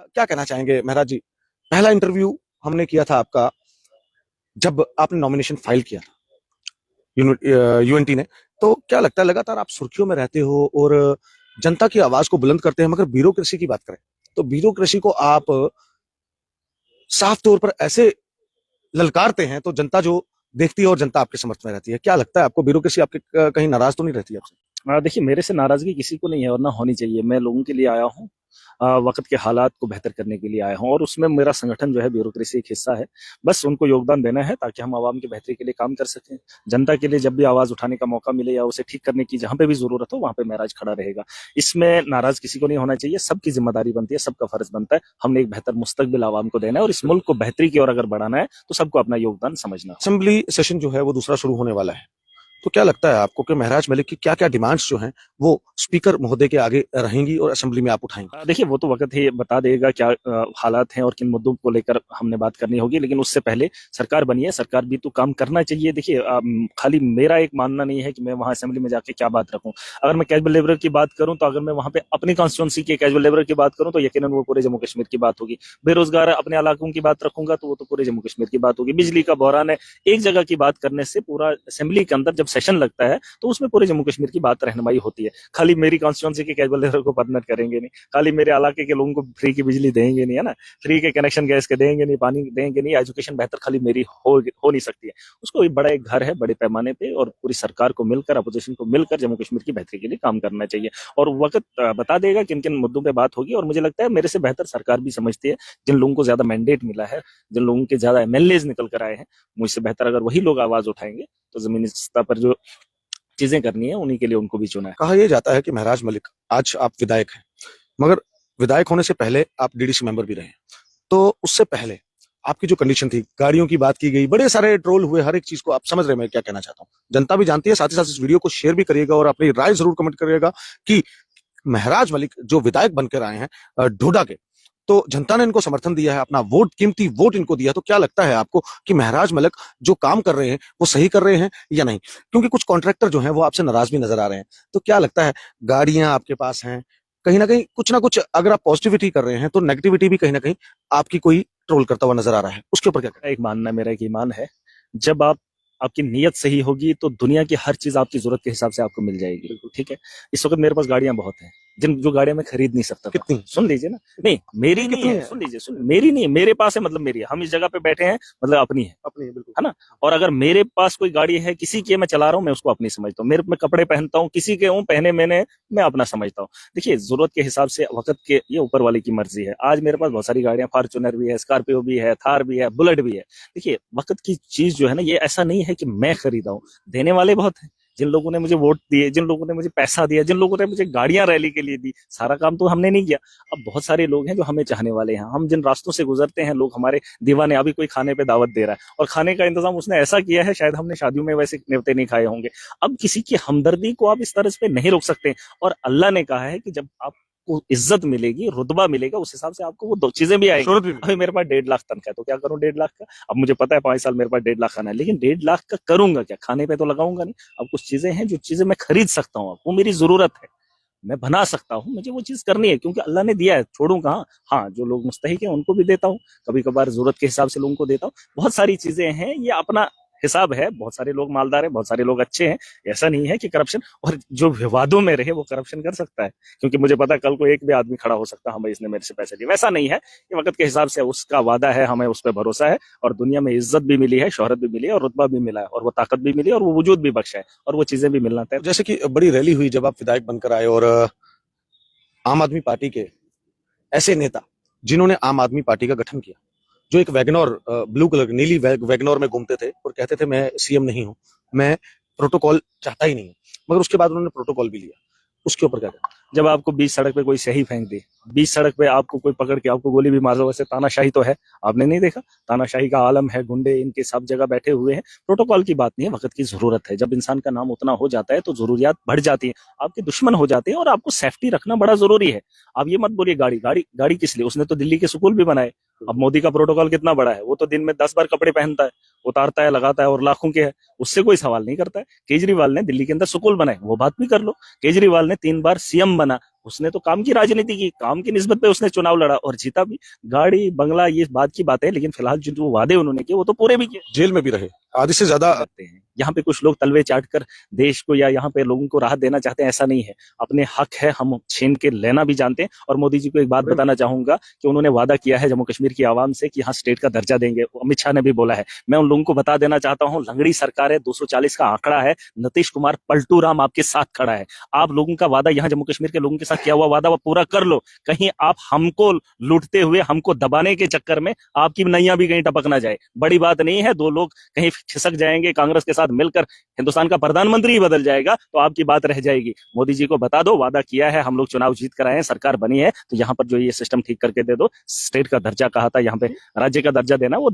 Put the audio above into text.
क्या कहना चाहेंगे महराज जी? पहला इंटरव्यू हमने किया था आपका जब आपने नॉमिनेशन फाइल किया था यूएनटी ने, तो क्या लगता है लगातार आप सुर्खियों में रहते हो और जनता की आवाज को बुलंद करते हैं, मगर ब्यूरोक्रेसी की बात करें तो ब्यूरोक्रेसी को आप साफ तौर पर ऐसे ललकारते हैं तो जनता जो देखती है और जनता आपके समर्थन में रहती है। क्या लगता है आपको, ब्यूरोक्रेसी आपके कहीं नाराज तो नहीं रहती है आपसे? देखिए, मेरे से नाराजगी किसी को नहीं है और ना होनी चाहिए। मैं लोगों के लिए आया हूँ, वक्त के हालात को बेहतर करने के लिए आया हूँ, और उसमें मेरा संगठन जो है ब्यूरोक्रेसी एक हिस्सा है। बस उनको योगदान देना है ताकि हम आवाम की बेहतरी के लिए काम कर सकें। जनता के लिए जब भी आवाज उठाने का मौका मिले या उसे ठीक करने की जहां पे भी जरूरत हो वहां पे महराज खड़ा रहेगा। इसमें नाराज किसी को नहीं होना चाहिए। सबकी जिम्मेदारी बनती है, सबका फर्ज बनता है। हमने एक बेहतर मुस्तकबिल आवाम को देना है और इस मुल्क को बेहतरी की ओर अगर बढ़ाना है तो सबको अपना योगदान समझना। असेंबली सेशन जो है वो दूसरा शुरू होने वाला है, तो क्या लगता है आपको कि महराज मलिक की क्या क्या डिमांड्स जो हैं वो स्पीकर महोदय के आगे रहेंगी और असेंबली में आप उठाएंगे? देखिए, वो तो वक्त ही बता देगा क्या हालात हैं और किन मुद्दों को लेकर हमने बात करनी होगी, लेकिन उससे पहले सरकार बनी है, सरकार भी तो काम करना चाहिए। देखिए, खाली मेरा एक मानना नहीं है कि मैं वहां असेंबली में जाके क्या बात रखूं। अगर मैं कैजुअल लेबर की बात करूं तो अगर मैं वहां पे अपनी कॉन्स्टिट्यूंसी के कैजुअल लेबर की बात करूं तो यकीनन वो पूरे जम्मू कश्मीर की बात होगी। बेरोजगार अपने इलाकों की बात रखूंगा तो वो तो पूरे जम्मू कश्मीर की बात होगी। बिजली का बहरान है, एक जगह की बात करने से पूरा असेंबली के अंदर जब सेशन लगता है तो उसमें पूरे जम्मू कश्मीर की बात रहनुमाई होती है। खाली मेरी कॉन्स्टिट्यूंसी के कैजुअल लेबर को परमिट करेंगे नहीं, खाली मेरे इलाके के लोगों को फ्री की बिजली देंगे नहीं, है ना, फ्री के कनेक्शन गैस के देंगे नहीं, पानी देंगे नहीं, एजुकेशन बेहतर खाली मेरी हो नहीं सकती है। उसको एक बड़ा एक घर है बड़े पैमाने पे, और पूरी सरकार को मिलकर, अपोजिशन को मिलकर जम्मू कश्मीर की बेहतरी के लिए काम करना चाहिए। और वक्त बता देगा किन किन मुद्दों पर बात होगी, और मुझे लगता है मेरे से बेहतर सरकार भी समझती है। जिन लोगों को ज्यादा मैंडेट मिला है, जिन लोगों के ज्यादा एमएलए निकल कर आए हैं, मुझसे बेहतर अगर वही लोग आवाज उठाएंगे तो जमीनी सतह पर जो चीजें करनी है उन्हीं के लिए उनको भी चुना है। कहा यह जाता है कि महराज मलिक, आज आप विधायक हैं, मगर विधायक होने से पहले आप डीडीसी मेंबर भी रहे हैं, तो उससे पहले आपकी जो कंडीशन थी, गाड़ियों की बात की गई, बड़े सारे ट्रोल हुए, हर एक चीज को आप समझ रहे हैं मैं क्या कहना चाहता हूं, जनता भी जानती है। साथ ही साथ इस वीडियो को शेयर भी करिएगा और अपनी राय जरूर कमेंट करिएगा कि महराज मलिक जो विधायक बनकर आए हैं ढोडा के, तो जनता ने इनको समर्थन दिया है, अपना वोट, कीमती वोट इनको दिया। तो क्या लगता है आपको कि महराज मलिक जो काम कर रहे हैं वो सही कर रहे हैं या नहीं? क्योंकि कुछ कॉन्ट्रैक्टर जो हैं वो आपसे नाराज भी नजर आ रहे हैं। तो क्या लगता है, गाड़ियां आपके पास हैं, कहीं ना कहीं कुछ ना कुछ अगर आप पॉजिटिविटी कर रहे हैं तो नेगेटिविटी भी कहीं ना कहीं आपकी कोई ट्रोल करता हुआ नजर आ रहा है, उसके ऊपर क्या कहना है? एक मानना, मेरा एक ईमान है, जब आपकी नीयत सही होगी तो दुनिया की हर चीज आपकी जरूरत के हिसाब से आपको मिल जाएगी। ठीक है, इस वक्त मेरे पास गाड़ियां बहुत हैं, जिन जो गाड़ियां मैं खरीद नहीं सकता था। कितनी? सुन लीजिए ना, नहीं मेरी नहीं है, सुन लीजिए, सुन, मेरी नहीं है, मेरे पास है मतलब मेरी है। हम इस जगह पे बैठे हैं मतलब अपनी है, अपनी है, बिल्कुल। है ना। और अगर मेरे पास कोई गाड़ी है किसी की मैं चला रहा हूँ, मैं उसको अपनी समझता हूँ। मेरे मैं कपड़े पहनता हूँ किसी के हूँ पहने मैंने, मैं अपना समझता हूँ। देखिए, जरूरत के हिसाब से, वक्त के, ये ऊपर वाले की मर्जी है। आज मेरे पास बहुत सारी गाड़ियां, फॉर्च्यूनर भी है, स्कॉर्पियो भी है, थार भी है, बुलेट भी है। देखिए, वक्त की चीज जो है ना, ये ऐसा नहीं है कि मैं खरीदा हूँ, देने वाले बहुत हैं। जिन लोगों ने मुझे वोट दिए, जिन लोगों ने मुझे पैसा दिया, जिन लोगों ने मुझे गाड़ियां रैली के लिए दी, सारा काम तो हमने नहीं किया। अब बहुत सारे लोग हैं जो हमें चाहने वाले हैं। हम जिन रास्तों से गुजरते हैं, लोग हमारे दीवाने। अभी कोई खाने पे दावत दे रहा है और खाने का इंतजाम उसने ऐसा किया है, शायद हमने शादियों में वैसे न्योते नहीं खाए होंगे। अब किसी की हमदर्दी को आप इस तरह से नहीं रोक सकते। और अल्लाह ने कहा है कि जब आप को इज्जत मिलेगी, रुतबा मिलेगा, उस हिसाब से आपको वो दो चीजें भी आएंगी। अभी मेरे पास 1.5 लाख तनख्वाह है, तो क्या करूं 1.5 लाख का? अब मुझे पता है 5 साल मेरे पास 1.5 लाख खाना है, लेकिन 1.5 लाख का करूंगा क्या? खाने पे तो लगाऊंगा नहीं। अब कुछ चीजें हैं जो चीजें मैं खरीद सकता हूँ, वो मेरी जरूरत है, मैं बना सकता हूँ, मुझे वो चीज करनी है क्योंकि अल्लाह ने दिया है, छोड़ू कहाँ। हाँ, जो लोग मुस्तहिक हैं उनको भी देता हूँ, कभी कभार जरूरत के हिसाब से लोगों को देता हूँ। बहुत सारी चीजें हैं, ये अपना हिसाब है। बहुत सारे लोग मालदार हैं, बहुत सारे लोग अच्छे हैं। ऐसा नहीं है कि करप्शन, और जो विवादों में रहे वो करप्शन कर सकता है, क्योंकि मुझे पता है कल को एक भी आदमी खड़ा हो सकता है, हाँ भाई इसने मेरे से पैसे लिए। वैसा नहीं है, ये वक्त के हिसाब से उसका वादा है, हमें उस पर भरोसा है। और दुनिया में इज्जत भी मिली है, शोहरत भी मिली है, और रुतबा भी मिला है, और वो ताकत भी मिली, और वो वजूद भी बख्शा है, और वो चीजें भी मिलना तय। जैसे कि बड़ी रैली हुई जब आप विधायक बनकर आए, और आम आदमी पार्टी के ऐसे नेता जिन्होंने आम आदमी पार्टी का गठन किया, जो एक वैगनोर, ब्लू कलर नीली वैगनोर में घूमते थे और कहते थे मैं सीएम नहीं हूं, मैं प्रोटोकॉल चाहता ही नहीं हूं, मगर उसके बाद उन्होंने प्रोटोकॉल भी लिया, उसके ऊपर क्या कहना? जब आपको बीच सड़क पे कोई सही फेंक दे, बीच सड़क पे आपको कोई पकड़ के आपको गोली भी मार दो, वैसे तानाशाही तो है, आपने नहीं देखा? तानाशाही का आलम है, गुंडे इनके सब जगह बैठे हुए हैं। प्रोटोकॉल की बात नहीं है, वक्त की जरूरत है। जब इंसान का नाम उतना हो जाता है तो जरूरियात बढ़ जाती है, आपके दुश्मन हो जाते हैं, और आपको सेफ्टी रखना बड़ा जरूरी है। आप ये मत बोलिए गाड़ी गाड़ी गाड़ी किस लिए, उसने तो दिल्ली के स्कूल भी बनाए। अब मोदी का प्रोटोकॉल कितना बड़ा है, वो तो दिन में 10 बार कपड़े पहनता है, उतारता है, लगाता है, और लाखों के है, उससे कोई सवाल नहीं करता है। केजरीवाल ने दिल्ली के अंदर स्कूल बनाए, वो बात भी कर लो। केजरीवाल ने 3 बार सीएम बना, उसने तो काम की राजनीति की, काम की निस्बत पे उसने चुनाव लड़ा और जीता भी। गाड़ी बंगला ये बात की बात है, लेकिन फिलहाल जो वादे उन्होंने किए वो तो पूरे भी किए। जेल में भी रहे, आधे से ज्यादा। करते हैं यहाँ पे कुछ लोग तलवे चाट कर देश को या यहाँ पे लोगों को राहत देना चाहते हैं, ऐसा नहीं है। अपने हक है, हम छीन के लेना भी जानते हैं। और मोदी जी को एक बात बताना चाहूंगा कि उन्होंने वादा किया है जम्मू कश्मीर की आवाम से कि यहाँ स्टेट का दर्जा देंगे, अमित शाह ने भी बोला है। मैं उन लोगों को बता देना चाहता हूँ, लंगड़ी सरकार है, 240 का आंकड़ा है, नीतीश कुमार पलटू राम आपके साथ खड़ा है। आप लोगों का वादा यहाँ जम्मू कश्मीर के लोगों के साथ किया हुआ वादा वो पूरा कर लो। कहीं आप हमको लूटते हुए, हमको दबाने के चक्कर में आपकी नैया भी कहीं टपक ना जाए। बड़ी बात नहीं है, दो लोग कहीं खिसक जाएंगे, कांग्रेस के साथ मिलकर हिंदुस्तान का प्रधानमंत्री ही बदल जाएगा तो आपकी बात रह जाएगी। मोदी जी को बता दो, वादा किया है, हम लोग चुनाव जीत कर आए हैं, सरकार बनी है, तो यहाँ पर जो ये सिस्टम ठीक करके दे दो। स्टेट का दर्जा कहा था, यहाँ पे राज्य का दर्जा देना वो